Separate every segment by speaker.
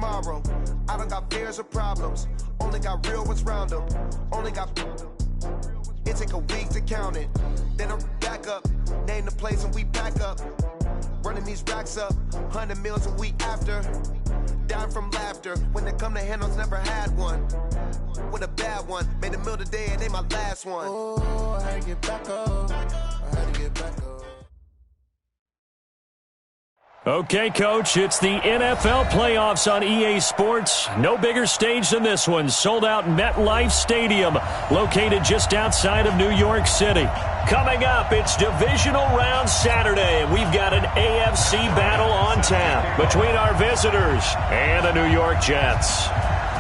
Speaker 1: tomorrow. I don't got fears or problems, only got real ones round them. Only got. It take a week to count it. Then I'm back up, name the place and we pack up. Running these racks up, 100 meals a week after. Down from laughter, when they come to handles, never had one. With a bad one, made a meal today and ain't my last one. Oh, I had to get back up. I had to get back up.
Speaker 2: Okay, Coach, it's the NFL playoffs on EA Sports. No bigger stage than this one. Sold out MetLife Stadium, located just outside of New York City. Coming up, it's divisional round Saturday, and we've got an AFC battle on tap between our visitors and the New York Jets.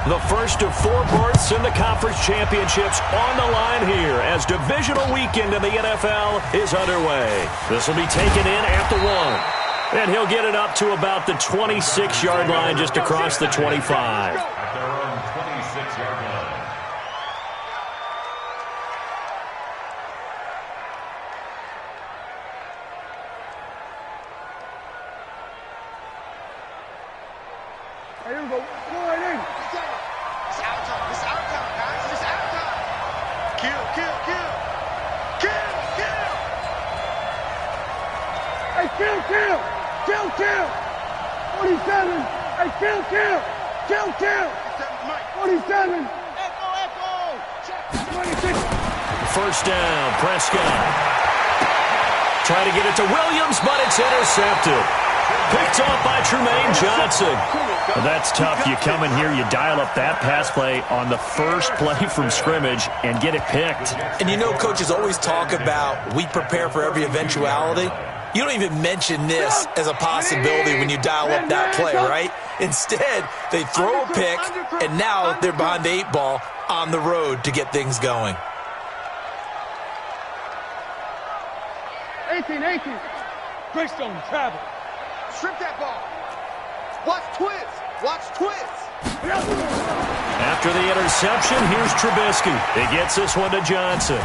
Speaker 2: The first of 4 berths in the conference championships on the line here as divisional weekend in the NFL is underway. This will be taken in at the 1. And he'll get it up to about the 26-yard line just across the 25.
Speaker 3: At their own 26-yard line.
Speaker 4: Hey, here we go. Go right in.
Speaker 5: It's our time. It's our time, guys. It's our time. Kill, kill, kill. Kill, kill.
Speaker 4: Hey, kill, kill. Kill, kill. 47. Hey, kill, kill. Kill, kill. 47.
Speaker 5: Echo, echo. Check.
Speaker 4: 26.
Speaker 2: First down, Prescott. Trying to get it to Williams, but it's intercepted. Picked off by Tremaine Johnson. Well, that's tough. You come in here, you dial up that pass play on the first play from scrimmage and get it picked.
Speaker 6: And you know, coaches always talk about we prepare for every eventuality. You don't even mention this as a possibility when you dial up that play, right? Instead, they throw a pick, and now they're behind the 8 ball on the road to get things going.
Speaker 4: 18. Greystone, travel.
Speaker 5: Strip that ball. Watch twist. Watch twist.
Speaker 2: After the interception, here's Trubisky. He gets this one to Johnson.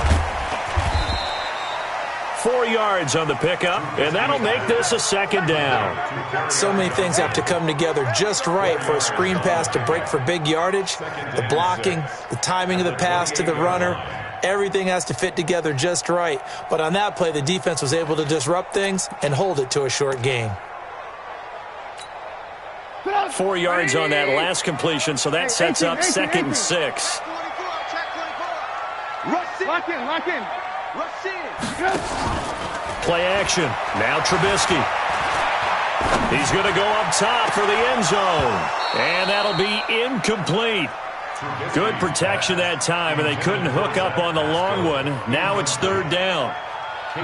Speaker 2: 4 yards on the pickup, and that'll make this a second down.
Speaker 6: So many things have to come together just right for a screen pass to break for big yardage. The blocking, the timing of the pass to the runner, everything has to fit together just right. But on that play, the defense was able to disrupt things and hold it to a short gain.
Speaker 2: 4 yards on that last completion, so that sets up 2nd and 6.
Speaker 5: 24. Check 24. Rush in.
Speaker 4: Lock in, lock in.
Speaker 5: Rush in.
Speaker 2: Play action. Now Trubisky. He's going to go up top for the end zone. And that'll be incomplete. Good protection that time, and they couldn't hook up on the long one. Now it's 3rd down.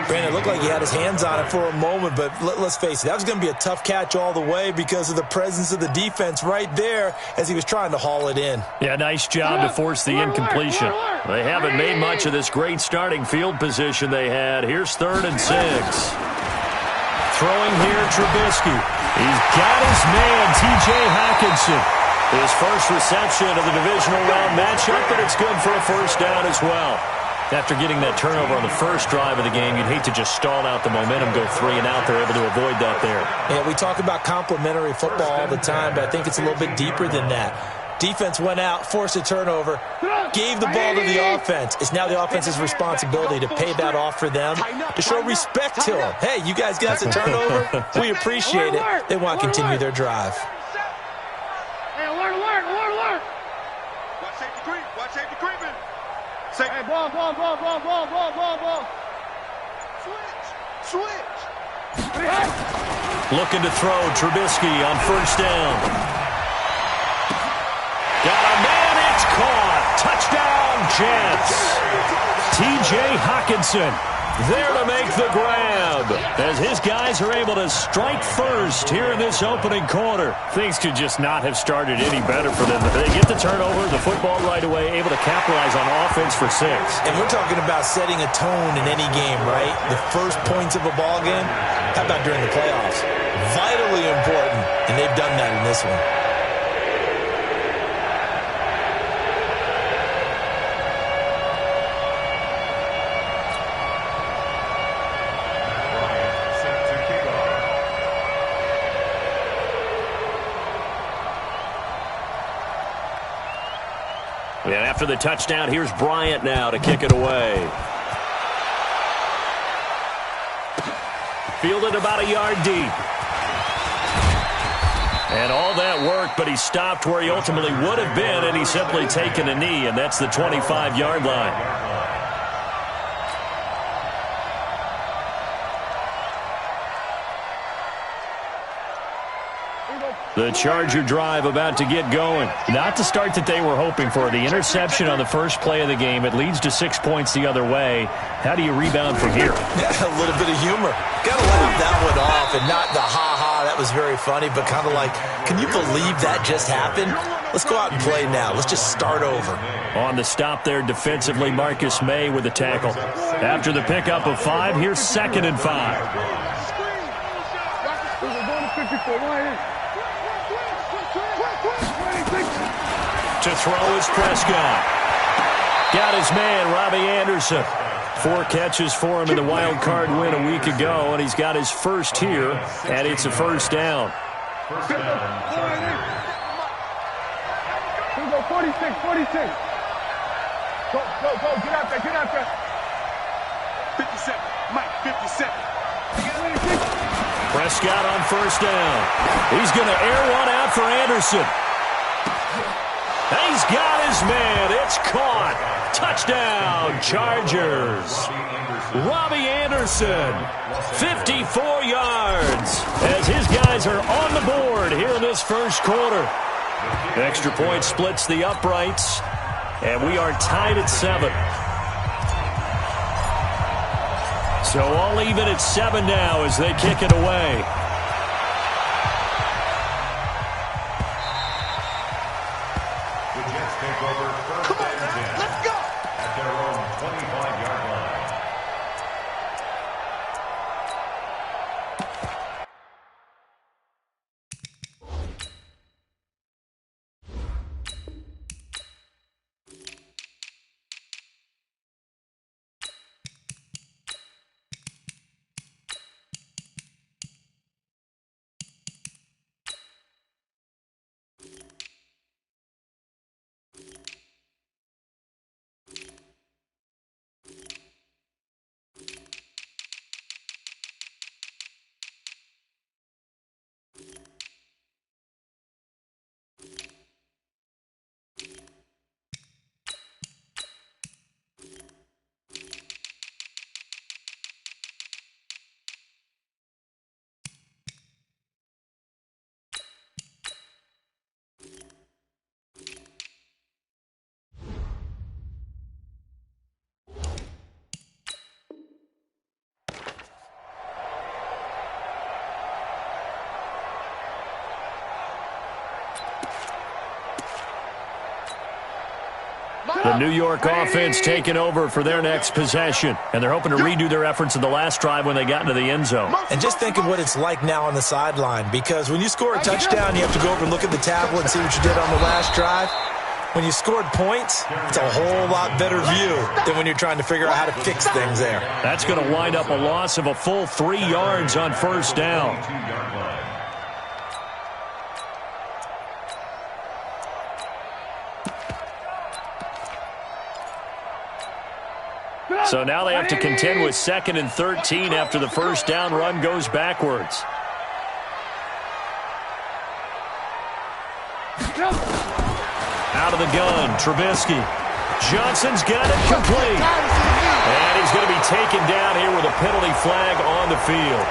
Speaker 6: Brandon, it looked like he had his hands on it for a moment, but let's face it, that was going to be a tough catch all the way because of the presence of the defense right there as he was trying to haul it in.
Speaker 2: Yeah, nice job to force the incompletion. They haven't made much of this great starting field position they had. Here's 3rd and 6. Throwing here, Trubisky. He's got his man, T.J. Hockenson. His first reception of the divisional round matchup, but it's good for a first down as well. After getting that turnover on the first drive of the game, you'd hate to just stall out the momentum, go 3 and out. They're able to avoid that there.
Speaker 6: Yeah, we talk about complementary football all the time, but I think it's a little bit deeper than that. Defense went out, forced a turnover, gave the ball to the offense. It's now the offense's responsibility to pay that off for them, to show respect to them. Hey, you guys got the turnover? We appreciate it. They want to continue their drive.
Speaker 4: Hey, alert.
Speaker 5: Watch safety creep. Watch safety creeping.
Speaker 4: Hey, ball.
Speaker 5: Switch.
Speaker 2: Looking to throw, Trubisky on first down. Got a man, it's caught. Touchdown, Jets. T.J. Hockenson there to make the grab as his guys are able to strike first here in this opening quarter. Things could just not have started any better for them. They get the turnover, the football right away, able to capitalize on offense for 6.
Speaker 6: And we're talking about setting a tone in any game, right? The first points of a ball game. How about during the playoffs? Vitally important, and they've done that in this one.
Speaker 2: And after the touchdown, here's Bryant now to kick it away. Fielded about a yard deep. And all that work, but he stopped where he ultimately would have been, and he's simply taken a knee, and that's the 25-yard line. The Charger drive about to get going. Not the start that they were hoping for. The interception on the first play of the game. It leads to 6 points the other way. How do you rebound from here?
Speaker 6: Yeah, a little bit of humor. Got to laugh that one off, and not the ha-ha, that was very funny, but kind of like, can you believe that just happened? Let's go out and play now. Let's just start over.
Speaker 2: On the stop there defensively, Marcus May with the tackle. After the pickup of 5, here's 2nd and 5. To throw is Prescott. Got his man, Robbie Anderson. 4 catches for him in the wild card win a week ago, and he's got his first here, and it's a first down.
Speaker 4: Here we go, 46, 46. Go, get out there.
Speaker 5: 57, Mike, 57.
Speaker 2: Prescott on first down. He's going to air one out for Anderson. He's got his man. It's caught. Touchdown, Chargers. Robbie Anderson, 54 yards, as his guys are on the board here in this first quarter. Extra point splits the uprights, and we are tied at 7. So all even at 7 now as they kick it away. The New York offense taking over for their next possession, and they're hoping to redo their efforts in the last drive when they got into the end zone.
Speaker 6: And just think of what it's like now on the sideline, because when you score a touchdown, you have to go over and look at the tablet and see what you did on the last drive. When you scored points, it's a whole lot better view than when you're trying to figure out how to fix things there.
Speaker 2: That's going to wind up a loss of a full 3 yards on first down. So now they have to contend with 2nd and 13 after the first down run goes backwards. Out of the gun, Trubisky. Johnson's got it complete. And he's going to be taken down here with a penalty flag on the field.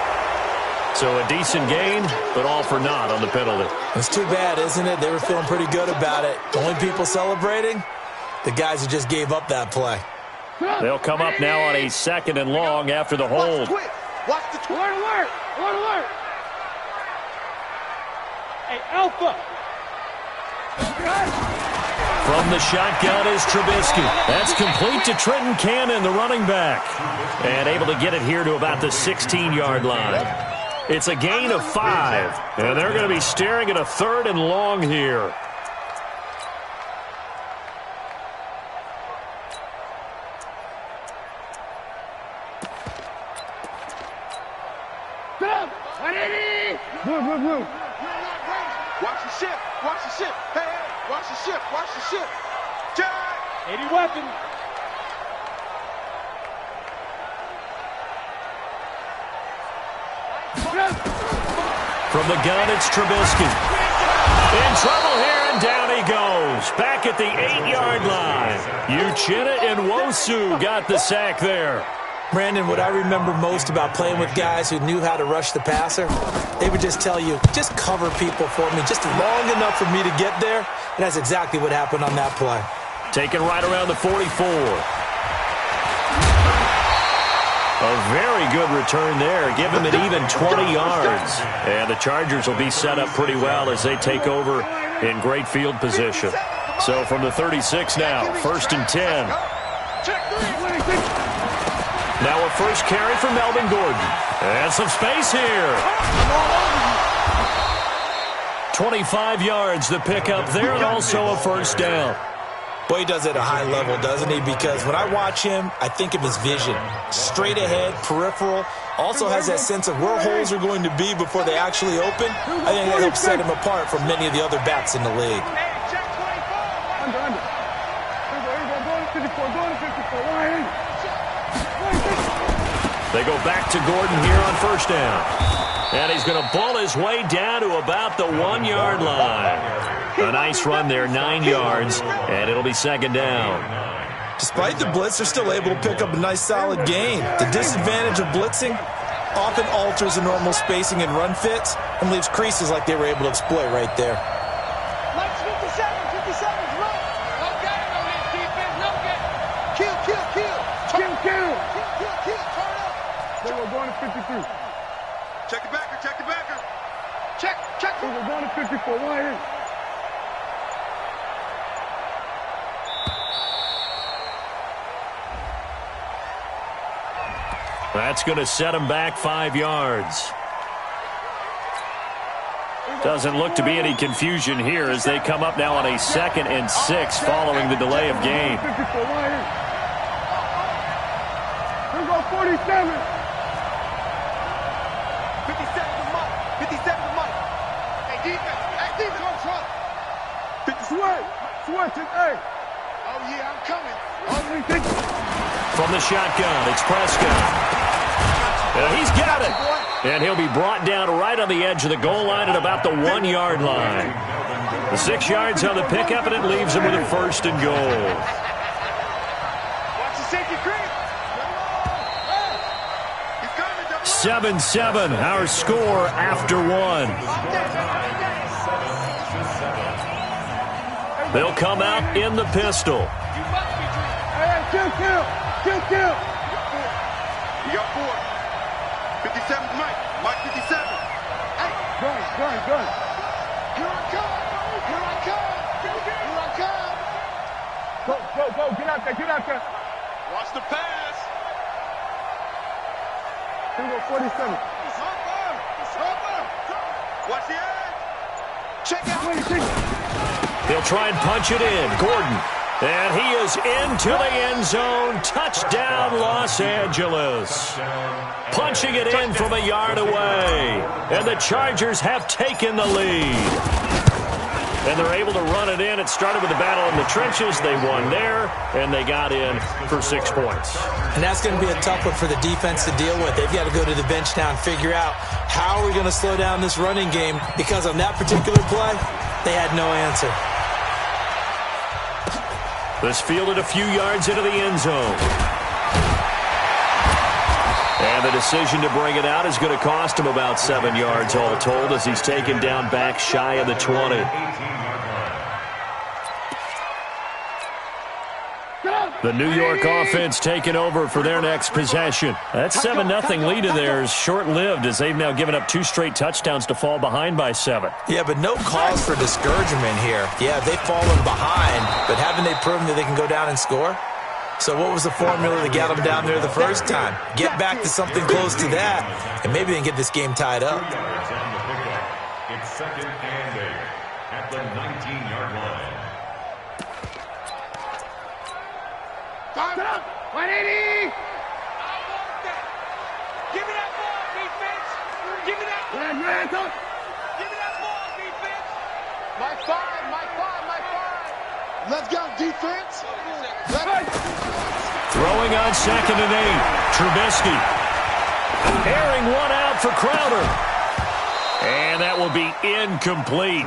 Speaker 2: So a decent gain, but all for naught on the penalty.
Speaker 6: It's too bad, isn't it? They were feeling pretty good about it. The only people celebrating, the guys who just gave up that play.
Speaker 2: They'll come up now on a 2nd and long after the hold.
Speaker 5: Watch the twist.
Speaker 4: Alert! Hey, Alpha!
Speaker 2: From the shotgun is Trubisky. That's complete to Trenton Cannon, the running back. And able to get it here to about the 16-yard line. It's a gain of 5. And they're going to be staring at a 3rd and long here.
Speaker 4: Blue.
Speaker 5: Watch the ship. Hey, watch the ship.
Speaker 4: 80 weapon.
Speaker 2: From the gun, it's Trubisky. In trouble here, and down he goes. Back at the 8-yard line. Uchenna and Nwosu got the sack there.
Speaker 6: Brandon, what I remember most about playing with guys who knew how to rush the passer, they would just tell you, just cover people for me, just long enough for me to get there. And that's exactly what happened on that play.
Speaker 2: Taken right around the 44. A very good return there. Give him an even 20 yards. And the Chargers will be set up pretty well as they take over in great field position. So from the 36 now, 1st and 10. Now a first carry for Melvin Gordon. And some space here. 25 yards the pickup there, and also a first down.
Speaker 6: Boy, he does it at a high level, doesn't he? Because when I watch him, I think of his vision. Straight ahead, peripheral. Also has that sense of where holes are going to be before they actually open. I think that helps set him apart from many of the other backs in the league.
Speaker 2: They go back to Gordon here on first down. And he's going to ball his way down to about the 1-yard line. A nice run there, 9 yards, and it'll be second down.
Speaker 6: Despite the blitz, they're still able to pick up a nice solid gain. The disadvantage of blitzing often alters the normal spacing and run fits and leaves creases like they were able to exploit right there.
Speaker 5: Let's 57, 57's run. No game on this defense, no game. Kill.
Speaker 4: Kill.
Speaker 5: Kill, turn up.
Speaker 4: They were going to 53.
Speaker 5: Check the backer. Check.
Speaker 4: They were going to 54. Why is?
Speaker 2: That's going to set him back 5 yards. Doesn't look to be any confusion here as they come up now on a 2nd and 6 following the delay of game.
Speaker 4: Here we go, 47.
Speaker 5: 57 to Mike. Hey, defense, on front.
Speaker 4: Switch it, hey.
Speaker 5: Oh, yeah, I'm coming.
Speaker 2: From the shotgun, it's Prescott. He's got it. And he'll be brought down right on the edge of the goal line at about the 1-yard line. The 6 yards on the pickup, and it leaves him with a 1st and goal.
Speaker 5: Watch the safety creep.
Speaker 2: 7-7, our score after 1. They'll come out in the pistol.
Speaker 4: Hey, kill.
Speaker 5: You got 4. 57's Mike 57. Hey.
Speaker 4: Gun.
Speaker 5: Here I come.
Speaker 4: Go. Get out there.
Speaker 5: Watch the pass.
Speaker 4: Here we go, 47.
Speaker 5: Watch the edge. Check out.
Speaker 2: They'll try and punch it in. Gordon. And he is into the end zone. Touchdown, Los Angeles. Punching it in from a yard away. And the Chargers have taken the lead. And they're able to run it in. It started with a battle in the trenches. They won there, and they got in for 6 points.
Speaker 6: And that's going to be a tough one for the defense to deal with. They've got to go to the bench now and figure out how are we going to slow down this running game, because on that particular play, they had no answer.
Speaker 2: This fielded a few yards into the end zone. And the decision to bring it out is going to cost him about 7 yards all told as he's taken down back shy of the 20. The New York offense taking over for their next possession. That 7-0 lead of theirs short-lived as they've now given up 2 straight touchdowns to fall behind by 7.
Speaker 6: Yeah, but no cause for discouragement here. Yeah, they've fallen behind, but haven't they proven that they can go down and score? So what was the formula that got them down there the first time? Get back to something close to that, and maybe they can get this game tied up.
Speaker 3: It's 2nd and 8 at the 19-yard line.
Speaker 5: Time up. 180. I want that. Give me that ball, defense. Give me that ball. Give me that ball, defense. My 5.
Speaker 4: Let's go, defense.
Speaker 2: Throwing on 2nd and 8. Trubisky. Airing one out for Crowder. And that will be incomplete.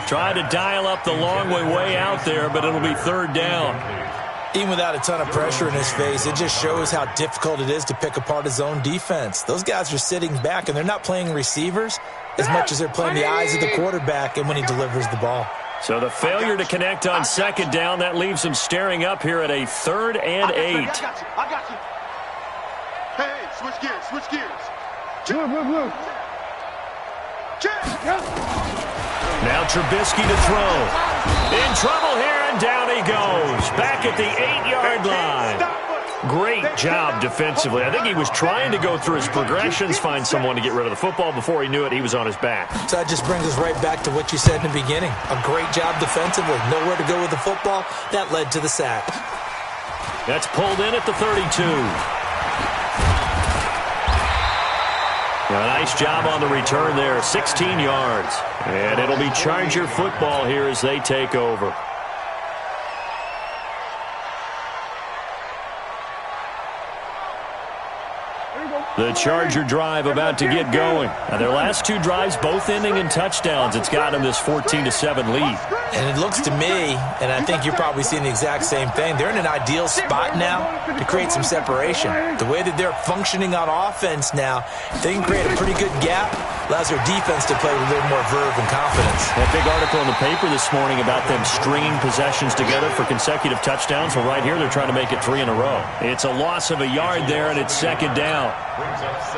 Speaker 2: Tried to dial up the long way out there, but it'll be 3rd down.
Speaker 6: Even without a ton of pressure in his face, it just shows how difficult it is to pick apart his own defense. Those guys are sitting back, and they're not playing receivers as much as they're playing the eyes of the quarterback and when he delivers the ball.
Speaker 2: So the failure to connect on 2nd down, that leaves him staring up here at a 3rd and 8.
Speaker 4: I got you. Hey, switch gears. Blue.
Speaker 2: Now Trubisky to throw. In trouble here, and down he goes. Back at the 8-yard line. Great job defensively. I think he was trying to go through his progressions, find someone to get rid of the football. Before he knew it, he was on his back.
Speaker 6: So that just brings us right back to what you said in the beginning. A great job defensively. Nowhere to go with the football. That led to the sack.
Speaker 2: That's pulled in at the 32. A nice job on the return there, 16 yards. And it'll be Charger football here as they take over. The Charger drive about to get going. Now their last 2 drives, both ending in touchdowns. It's got them this 14-7 lead.
Speaker 6: And it looks to me, and I think you're probably seeing the exact same thing, they're in an ideal spot now to create some separation. The way that they're functioning on offense now, they can create a pretty good gap, allows their defense to play with a little more verve and confidence.
Speaker 2: That big article in the paper this morning about them stringing possessions together for consecutive touchdowns. Well, right here, they're trying to make it 3 in a row. It's a loss of a yard there, and it's 2nd down.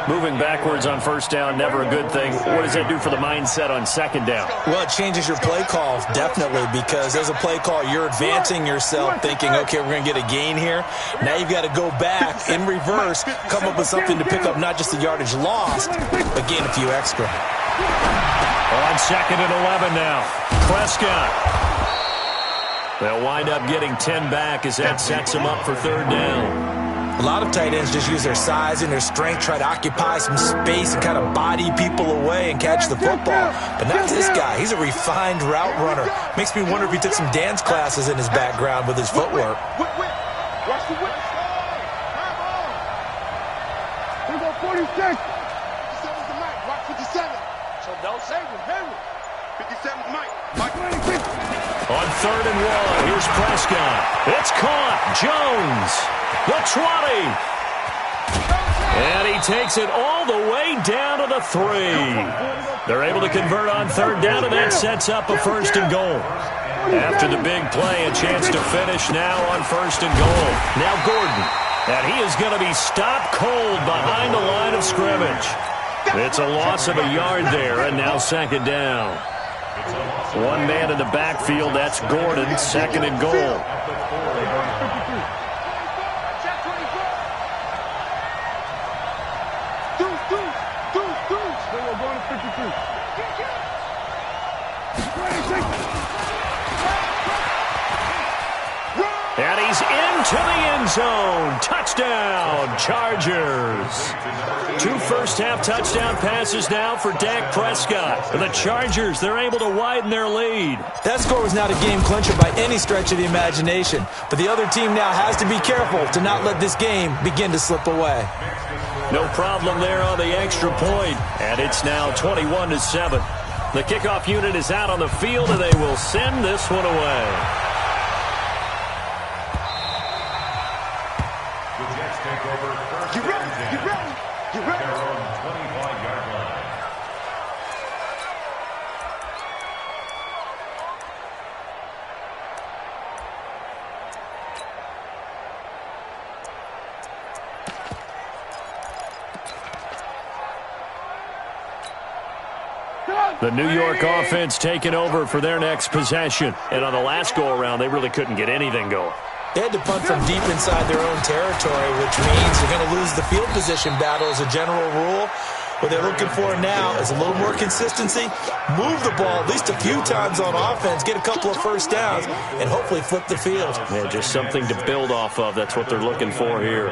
Speaker 2: Moving backwards on 1st down, never a good thing. What does that do for the mindset on 2nd down?
Speaker 6: Well, it changes your play call, definitely, because as a play call, you're advancing yourself thinking, okay, we're going to get a gain here. Now you've got to go back in reverse, come up with something to pick up not just the yardage lost, but gain a few extra.
Speaker 2: On 2nd and 11 now. Prescott. They'll wind up getting 10 back as that sets them up for 3rd down.
Speaker 6: A lot of tight ends just use their size and their strength, try to occupy some space and kind of body people away and catch the football. But not this guy. He's a refined route runner. Makes me wonder if he took some dance classes in his background with his footwork.
Speaker 4: Watch the whip. Here go 46. 57's the mic. Watch 57. So don't save him. Hurry. 57's the mic. Mike 26.
Speaker 2: On 3rd and 1, here's Prescott. It's caught. Jones. The 20. And he takes it all the way down to the 3. They're able to convert on 3rd down, and that sets up a 1st and goal. After the big play, a chance to finish now on 1st and goal. Now Gordon. And he is going to be stopped cold behind the line of scrimmage. It's a loss of a yard there, and now 2nd down. One man in the backfield, that's Gordon, 2nd and goal. And he's into the end zone. Touchdown, Chargers. 2 first-half touchdown passes now for Dak Prescott. The Chargers, they're able to widen their lead.
Speaker 6: That score was not a game clincher by any stretch of the imagination. But the other team now has to be careful to not let this game begin to slip away.
Speaker 2: No problem there on the extra point. And it's now 21-7. The kickoff unit is out on the field, and they will send this one away.
Speaker 4: Get ready.
Speaker 3: Their own 25-yard line.
Speaker 2: The New York offense taking over for their next possession. And on the last go-around, they really couldn't get anything going.
Speaker 6: They had to punt from deep inside their own territory, which means they're going to lose the field position battle as a general rule. What they're looking for now is a little more consistency, move the ball at least a few times on offense, get a couple of first downs, and hopefully flip the field.
Speaker 2: Yeah, just something to build off of. That's what they're looking for here.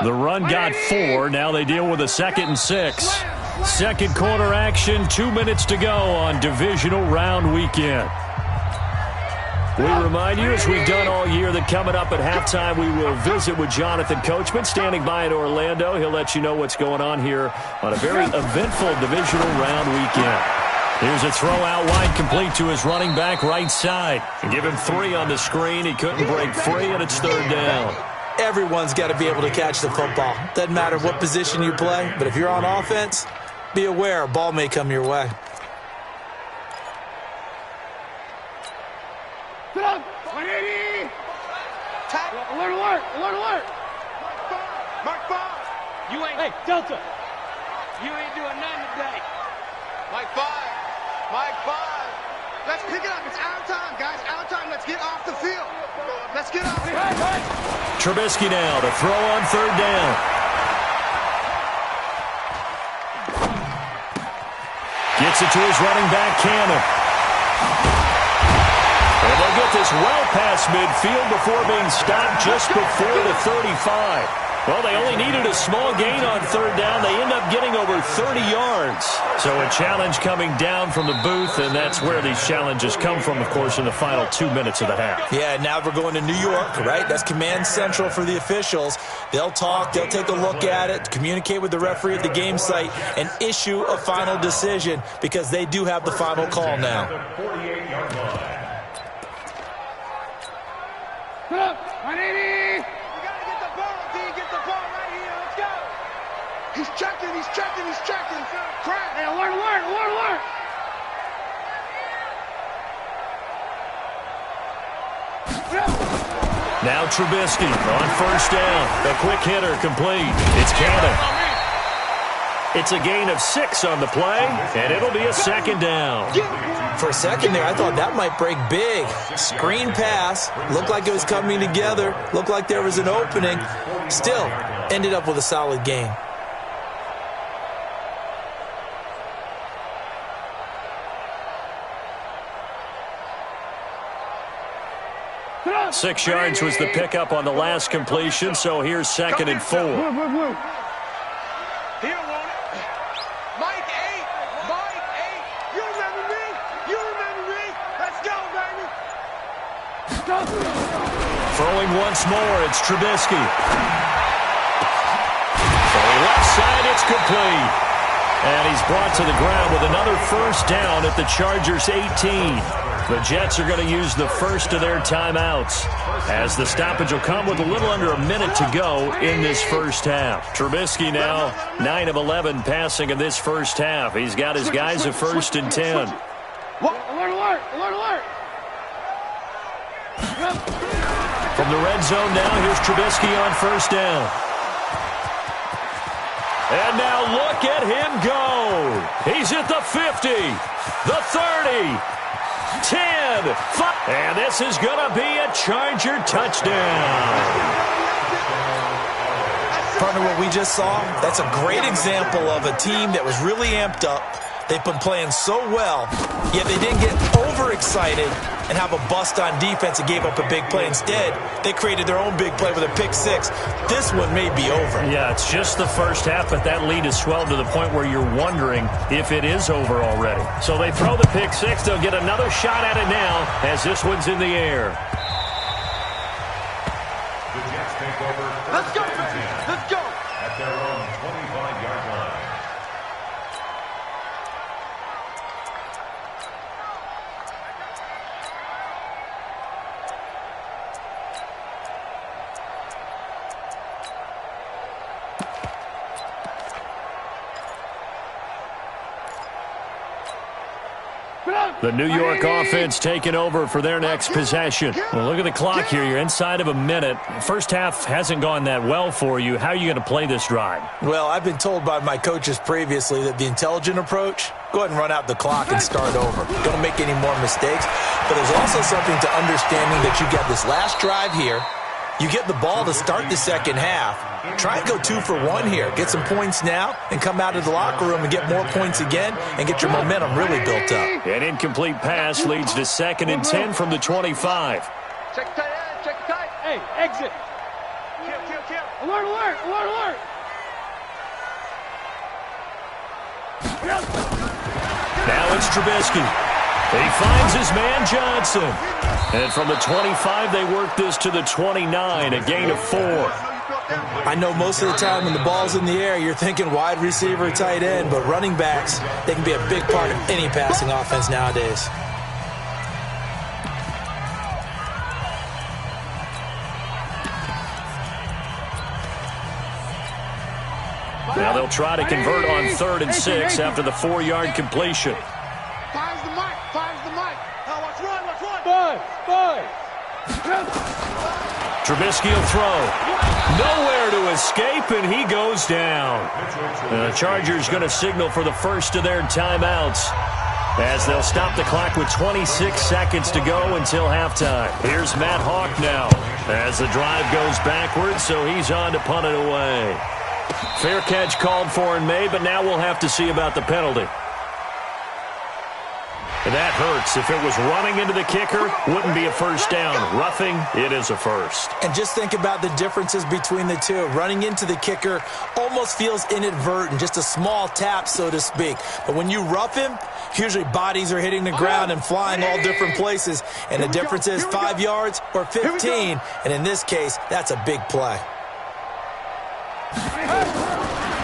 Speaker 2: The run got 4. Now they deal with a 2nd and 6. Second quarter action, 2 minutes to go on divisional round weekend. We remind you, as we've done all year, that coming up at halftime, we will visit with Jonathan Coachman, standing by in Orlando. He'll let you know what's going on here on a very eventful divisional round weekend. Here's a throw out wide, complete to his running back right side. Give him 3 on the screen. He couldn't break free, and it's 3rd down.
Speaker 6: Everyone's got to be able to catch the football. Doesn't matter what position you play, but if you're on offense, be aware a ball may come your way.
Speaker 4: Sit up! 180! Alert, alert! Alert, alert! Mark 5!
Speaker 5: You ain't...
Speaker 4: Hey, Delta!
Speaker 5: You ain't doing nothing today.
Speaker 4: Mike 5! Mike 5! Let's pick it up. It's our time, guys. Our time. Let's get off the field. Let's get off.
Speaker 2: Trubisky now to throw on 3rd down. Gets it to his running back, Cannon. And they'll get this well past midfield before being stopped just before the 35. Well, they only needed a small gain on 3rd down. They end up getting over 30 yards. So a challenge coming down from the booth, and that's where these challenges come from, of course, in the final 2 minutes of the half.
Speaker 6: Yeah, now we're going to New York, right? That's command central for the officials. They'll talk, they'll take a look at it, communicate with the referee at the game site, and issue a final decision because they do have the final call now.
Speaker 3: 48-yard line.
Speaker 4: Put up! 180! We gotta get the ball, D. Get the ball right here. Let's go! He's checking, he's checking, he's checking. Crap! Hey, alert, alert, alert, alert!
Speaker 2: Now Trubisky on 1st down. A quick hitter complete. It's Cannon. It's a gain of 6 on the play, and it'll be a 2nd down.
Speaker 6: For a second there, I thought that might break big. Screen pass. Looked like it was coming together. Looked like there was an opening. Still, ended up with a solid gain.
Speaker 2: Six yards was the pickup on the last completion, so here's 2nd and 4.
Speaker 4: He don't want it. Mike 8! Mike 8! You remember me? You remember me? Let's go, baby!
Speaker 2: Throwing once more, it's Trubisky. For the left side, it's complete. And he's brought to the ground with another 1st down at the Chargers' 18. The Jets are going to use the first of their timeouts, as the stoppage will come with a little under a minute to go in this first half. Trubisky now 9 of 11 passing in this first half. He's got his guys a 1st and 10.
Speaker 4: Alert, alert, alert, alert!
Speaker 2: From the red zone now, here's Trubisky on 1st down. And now look at him go. He's at the 50, the 30, 10, 5, and this is going to be a Charger touchdown.
Speaker 6: Partner, what we just saw, that's a great example of a team that was really amped up. They've been playing so well, yet they didn't get overexcited and have a bust on defense and gave up a big play. Instead, they created their own big play with a pick 6. This one may be over.
Speaker 2: Yeah, it's just the first half, but that lead has swelled to the point where you're wondering if it is over already. So they throw the pick 6. They'll get another shot at it now as this one's in the air.
Speaker 3: The Jets take over.
Speaker 4: Let's go, baby! Let's go!
Speaker 3: At their own 25-yard line.
Speaker 2: The New York offense taking over for their next possession. Well, look at the clock here. You're inside of a minute. First half hasn't gone that well for you. How are you going to play this drive?
Speaker 6: Well, I've been told by my coaches previously that the intelligent approach, go ahead and run out the clock and start over. Don't make any more mistakes. But there's also something to understanding that you got this last drive here. You get the ball to start the second half. Try and go 2 for 1 here. Get some points now and come out of the locker room and get more points again and get your momentum really built up.
Speaker 2: An incomplete pass leads to 2nd and 10 from the 25.
Speaker 4: Check tight end, check tight. Hey, exit. Kill, kill, kill. Alert, alert, alert, alert.
Speaker 2: Now it's Trubisky. He finds his man Johnson. And from the 25, they work this to the 29, a gain of 4.
Speaker 6: I know most of the time when the ball's in the air, you're thinking wide receiver, tight end, but running backs, they can be a big part of any passing offense nowadays.
Speaker 2: Now they'll try to convert on 3rd and 6 after the 4-yard completion.
Speaker 4: Fires the mic, fires the mic.
Speaker 5: Now watch one, watch one.
Speaker 4: Five.
Speaker 2: Trubisky will throw. Nowhere to escape, and he goes down. The Chargers going to signal for the first of their timeouts as they'll stop the clock with 26 seconds to go until halftime. Here's Matt Hawk now as the drive goes backwards, so he's on to punt it away. Fair catch called for and made, but now we'll have to see about the penalty. That hurts. If it was running into the kicker, wouldn't be a first down. Roughing, it is a first.
Speaker 6: And just think about the differences between the two. Running into the kicker almost feels inadvertent, just a small tap, so to speak. But when you rough him, usually bodies are hitting the ground and flying all different places. And the difference is 5 yards or 15. And in this case, that's a big play.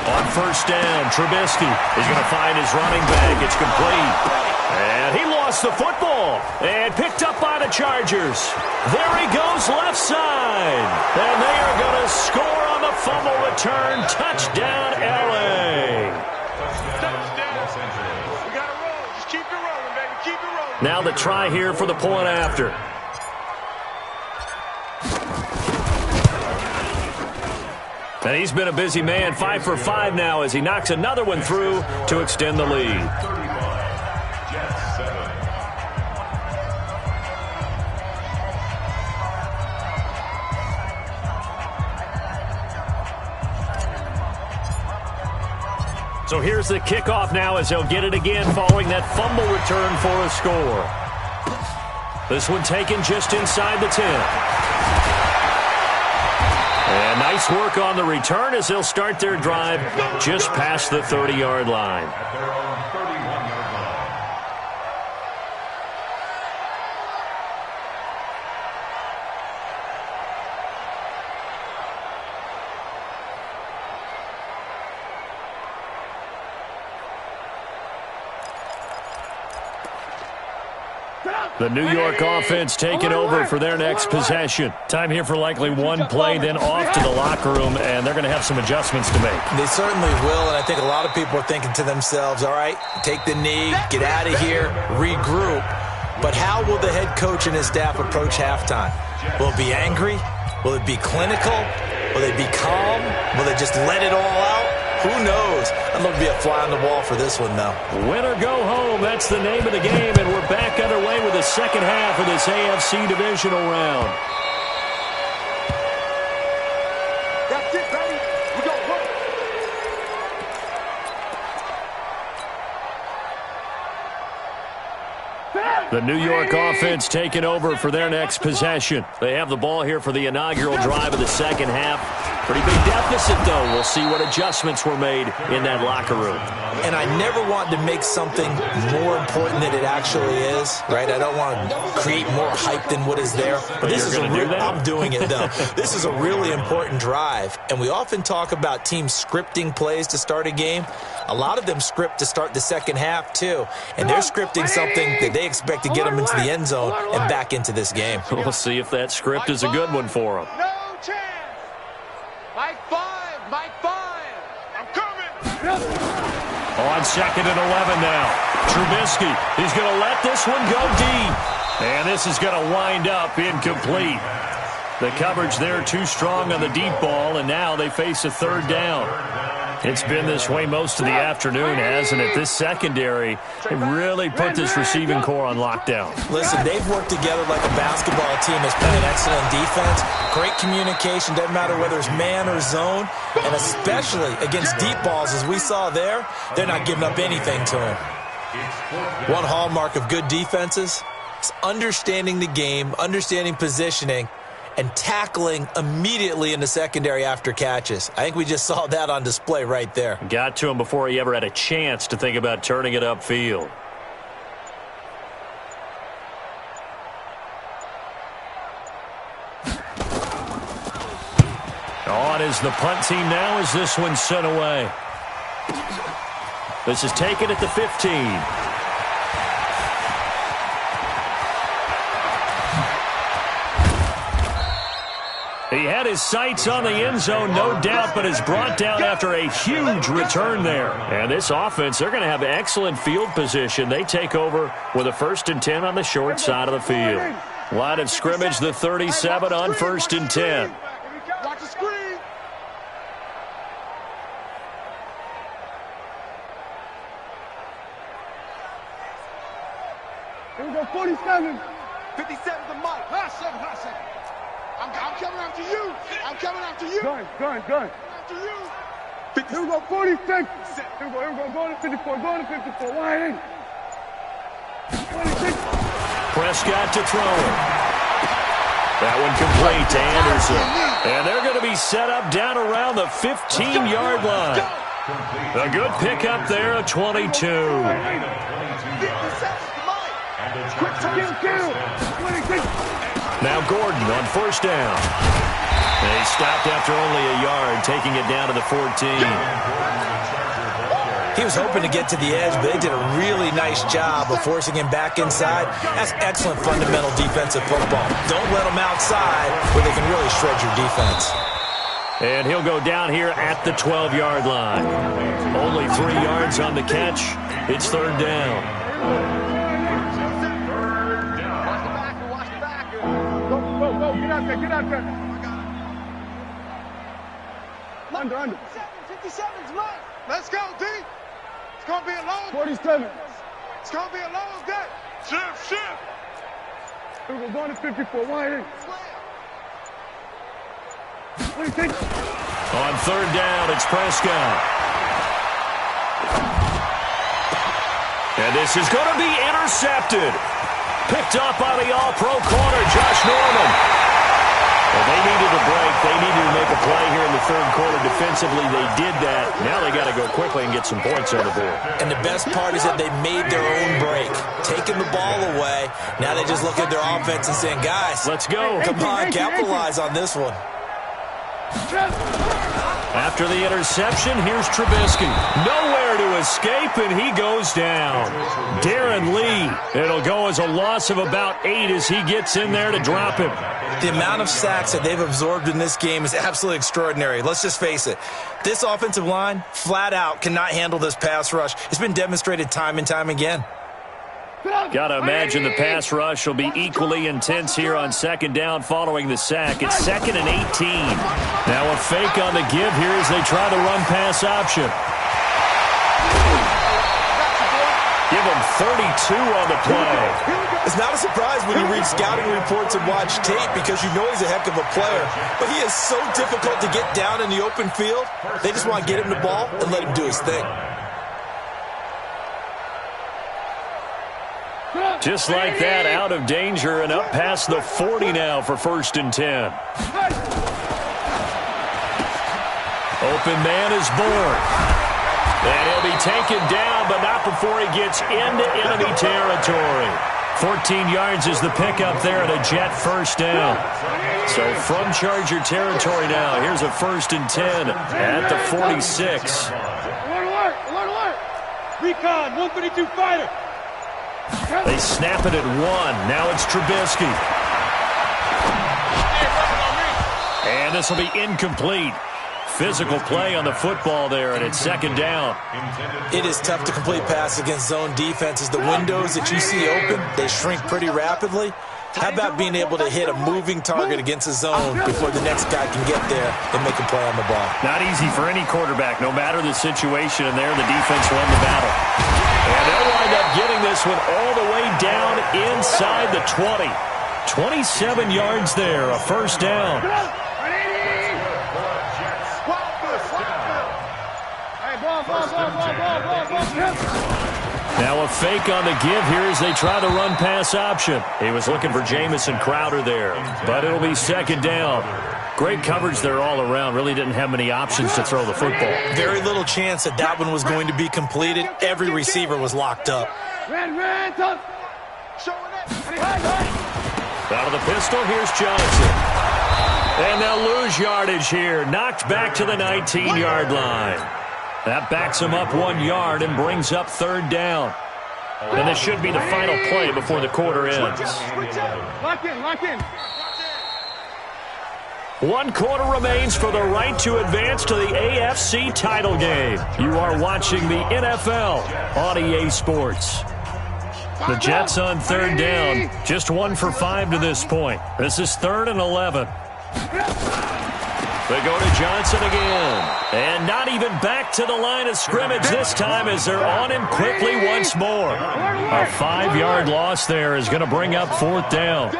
Speaker 2: On first down, Trubisky is going to find his running back. It's complete. And he lost the football and picked up by the Chargers. There he goes left side. And they are going to score on the fumble return. Touchdown, L.A.
Speaker 5: We got to roll. Just keep it rolling, baby. Keep it rolling.
Speaker 2: Now the try here for the point after. And he's been a busy man, 5 for 5 now as he knocks another one through to extend the lead. So here's the kickoff now as they'll get it again following that fumble return for a score. This one taken just inside the 10. And nice work on the return as they'll start their drive just past the 30-yard line.
Speaker 3: At their own 31-yard line.
Speaker 2: The New York offense taking over for their next possession. Time here for likely one play, then off to the locker room, and they're going to have some adjustments to make.
Speaker 6: They certainly will, and I think a lot of people are thinking to themselves, all right, take the knee, get out of here, regroup. But how will the head coach and his staff approach halftime? Will it be angry? Will it be clinical? Will they be calm? Will they just let it all out? Who knows? I'm going to be a fly on the wall for this one, though.
Speaker 2: Win or go home, that's the name of the game, and we're back underway with the second half of this AFC divisional round.
Speaker 5: That's it, baby. We go work.
Speaker 2: The New York offense taking over for their next possession. They have the ball here for the inaugural drive of the second half. Pretty big deficit, though. We'll see what adjustments were made in that locker room.
Speaker 6: And I never want to make something more important than it actually is, right? I don't want to create more hype than what is there. But this is I'm doing it, though. This is a really important drive. And we often talk about teams scripting plays to start a game. A lot of them script to start the second half, too. And they're scripting something that they expect to get them into the end zone and back into this game.
Speaker 2: We'll see if that script is a good one for them.
Speaker 5: No chance. Mike 5. Mike 5. I'm coming.
Speaker 2: On 2nd and 11 now. Trubisky, he's going to let this one go deep. And this is going to wind up incomplete. The coverage there too strong on the deep ball, and now they face a third down. It's been this way most of the afternoon, hasn't it? This secondary, they really put this receiving core on lockdown.
Speaker 6: Listen, they've worked together like a basketball team that's playing excellent defense. Great communication, doesn't matter whether it's man or zone. And especially against deep balls, as we saw there, they're not giving up anything to him. One hallmark of good defenses is understanding the game, understanding positioning, and tackling immediately in the secondary after catches. I think we just saw that on display right there.
Speaker 2: Got to him before he ever had a chance to think about turning it upfield. On is the punt team now as this one's sent away. This is taken at the 15. He had his sights on the end zone, no doubt, but is brought down after a huge return there. And this offense, they're going to have excellent field position. They take over with a 1st and 10 on the short side of the field. Line of scrimmage, the 37 on 1st and 10.
Speaker 5: Watch the screen.
Speaker 4: Here we go, 47.
Speaker 5: 57 to Mike. Hot seven. I'm coming after you. I'm coming after you.
Speaker 4: Gun.
Speaker 5: After you.
Speaker 4: Here we go, 46. Here we go, going to 54, going to 54. Wide in. 26.
Speaker 2: Prescott to throw it. That one complete to Anderson. And they're going to be set up down around the 15-yard line. A good pickup there of 22.
Speaker 5: 57 to Mike.
Speaker 4: Kill. 26.
Speaker 2: Now Gordon on 1st down. They stopped after only a yard, taking it down to the 14.
Speaker 6: He was hoping to get to the edge, but they did a really nice job of forcing him back inside. That's excellent fundamental defensive football. Don't let them outside where they can really shred your defense.
Speaker 2: And he'll go down here at the 12-yard line. Only 3 yards on the catch. It's 3rd down.
Speaker 4: Go, get out there. Under.
Speaker 5: 57's Mike. Let's go, D. It's going to be a long
Speaker 4: 47.
Speaker 5: It's going to be a long day. Shift.
Speaker 4: Here we go, going to 54. Wide in. 26.
Speaker 2: On 3rd down, it's Prescott. And this is going to be intercepted. Picked up by the all-pro corner, Josh Norman. Well, they needed a break. They needed to make a play here in the 3rd quarter. Defensively, they did that. Now they got to go quickly and get some points on the board.
Speaker 6: And the best part is that they made their own break. Taking the ball away. Now they just look at their offense and saying, guys,
Speaker 2: let's go.
Speaker 6: Come on, capitalize on this one.
Speaker 2: After the interception, here's Trubisky. Nowhere to escape, and he goes down. Darren Lee. It'll go as a loss of about 8 as he gets in there to drop him.
Speaker 6: The amount of sacks that they've absorbed in this game is absolutely extraordinary. Let's just face it. This offensive line, flat out, cannot handle this pass rush. It's been demonstrated time and time again.
Speaker 2: Got to imagine the pass rush will be equally intense here on 2nd down following the sack. It's 2nd and 18. Now a fake on the give here as they try the run-pass option. Give him 32 on the play.
Speaker 6: It's not a surprise when you read scouting reports and watch tape because you know he's a heck of a player. But he is so difficult to get down in the open field. They just want to get him the ball and let him do his thing.
Speaker 2: Just like that, out of danger and up past the 40 now for 1st and 10. Open man is born. And he'll be taken down, but not before he gets into enemy territory. 14 yards is the pickup there at a Jet 1st down. So from Charger territory now, here's a 1st and 10 at the 46.
Speaker 5: Alert. Recon, 132 fighter.
Speaker 2: They snap it at 1. Now it's Trubisky. And this will be incomplete. Physical play on the football there, and it's 2nd down.
Speaker 6: It is tough to complete passes against zone defenses. The windows that you see open, they shrink pretty rapidly. How about being able to hit a moving target against a zone before the next guy can get there and make a play on the ball?
Speaker 2: Not easy for any quarterback, no matter the situation, and there the defense won the battle. And they'll wind up getting this one all the way down inside the 20. 27 yards there, a 1st down. Now a fake on the give here as they try the run-pass option. He was looking for Jamison Crowder there, but it'll be second down. Great coverage there all around. Really didn't have many options to throw the football. Very little chance that that one was going to be completed. Every receiver was locked up. Out of the pistol, here's Johnson. And they'll lose yardage here. Knocked back to the 19-yard line. That backs him up 1 yard and brings up third down. And this should be the final play before the quarter ends.
Speaker 4: Lock in, lock in.
Speaker 2: 1 quarter remains for the right to advance to the AFC title game. You are watching the NFL on EA Sports. The Jets on third down. Just 1 for 5 to this point. This is 3rd and 11. They go to Johnson again. And not even back to the line of scrimmage this time as they're on him quickly once more. A 5-yard loss there is going to bring up 4th down.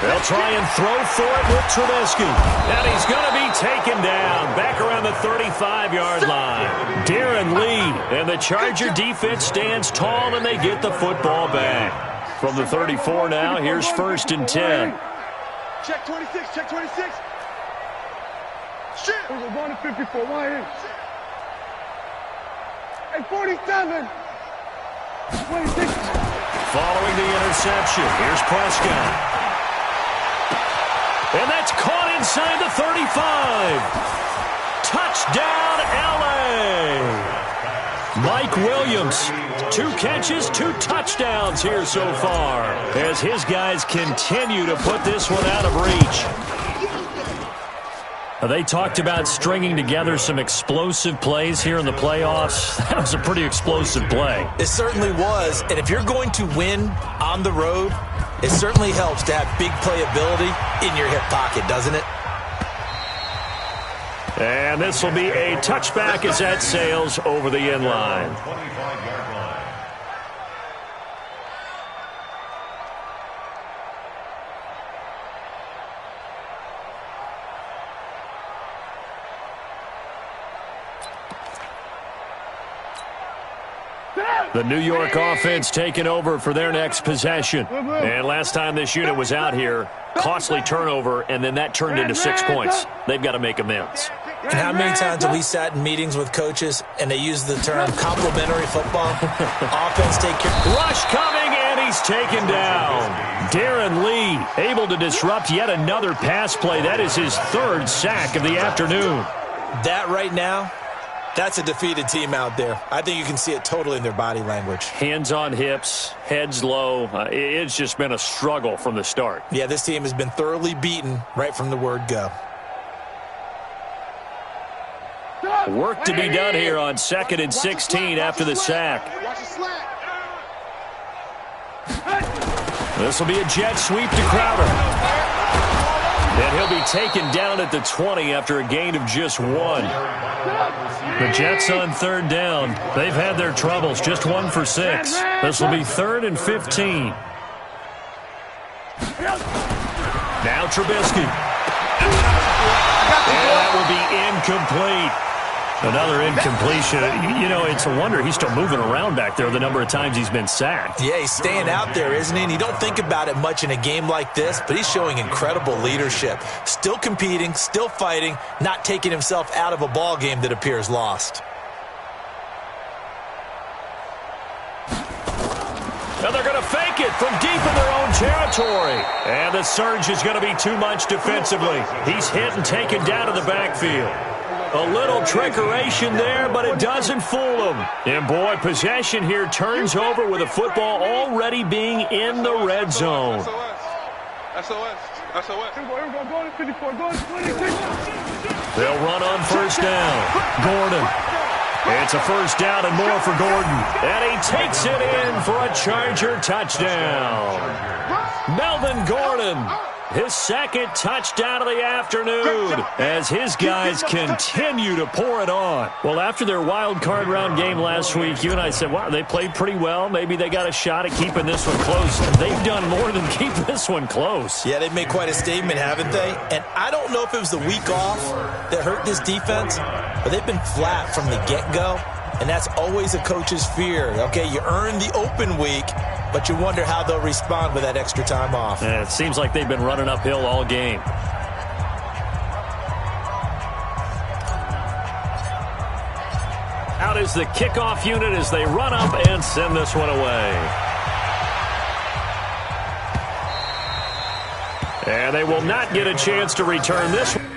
Speaker 2: They'll try and throw for it with Trubisky. And he's going to be taken down back around the 35-yard line. Darren Lee and the Charger defense stands tall, and they get the football back. From the 34 now, here's 1st and 10.
Speaker 4: Check 26, check 26. Shit. We're going to 54, why here? Hey, 47. 26.
Speaker 2: Following the interception, here's Prescott. And that's caught inside the 35. Touchdown, L.A. Mike Williams, 2 catches, 2 touchdowns here so far, as his guys continue to put this one out of reach. They talked about stringing together some explosive plays here in the playoffs. That was a pretty explosive play.
Speaker 6: It certainly was, and if you're going to win on the road, it certainly helps to have big playability in your hip pocket, doesn't it?
Speaker 2: And this will be a touchback as that sails over the end line. The New York offense taking over for their next possession. And last time this unit was out here, costly turnover, and then that turned into 6 points. They've got to make amends.
Speaker 6: And how many times have we sat in meetings with coaches and they use the term complementary football? Offense take care.
Speaker 2: Rush coming, and he's taken down. Darren Lee able to disrupt yet another pass play. That is his 3rd sack of the afternoon.
Speaker 6: That right now, that's a defeated team out there. I think you can see it totally in their body language.
Speaker 2: Hands on hips, heads low. It's just been a struggle from the start.
Speaker 6: Yeah, this team has been thoroughly beaten right from the word go.
Speaker 2: Work to be done here on 2nd and 16 after the sack. This will be a jet sweep to Crowder. And he'll be taken down at the 20 after a gain of just 1. The Jets on 3rd down. They've had their troubles, just 1 for 6. This will be 3rd and 15. Now Trubisky. And that will be incomplete. Another incompletion. You know, it's a wonder he's still moving around back there the number of times he's been sacked.
Speaker 6: Yeah, he's staying out there, isn't he? And you don't think about it much in a game like this, but he's showing incredible leadership. Still competing, still fighting, not taking himself out of a ball game that appears lost.
Speaker 2: And they're going to fake it from deep in their own territory. And the surge is going to be too much defensively. He's hit and taken down to the backfield. A little trickeration there, but it doesn't fool them. And, boy, possession here turns over with the football already being in the red zone. They'll run on 1st down. Gordon. It's a 1st down and more for Gordon. And he takes it in for a Charger touchdown. Melvin Gordon. His 2nd touchdown of the afternoon as his guys continue to pour it on. Well, after their wild card round game last week, you and I said, wow, they played pretty well. Maybe they got a shot at keeping this one close. And they've done more than keep this one close.
Speaker 6: Yeah, they've made quite a statement, haven't they? And I don't know if it was the week off that hurt this defense, but they've been flat from the get-go. And that's always a coach's fear. Okay, you earn the open week, but you wonder how they'll respond with that extra time off.
Speaker 2: And it seems like they've been running uphill all game. Out is the kickoff unit as they run up and send this one away. And they will not get a chance to return this one.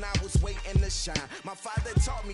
Speaker 1: I was waiting to shine. My father taught me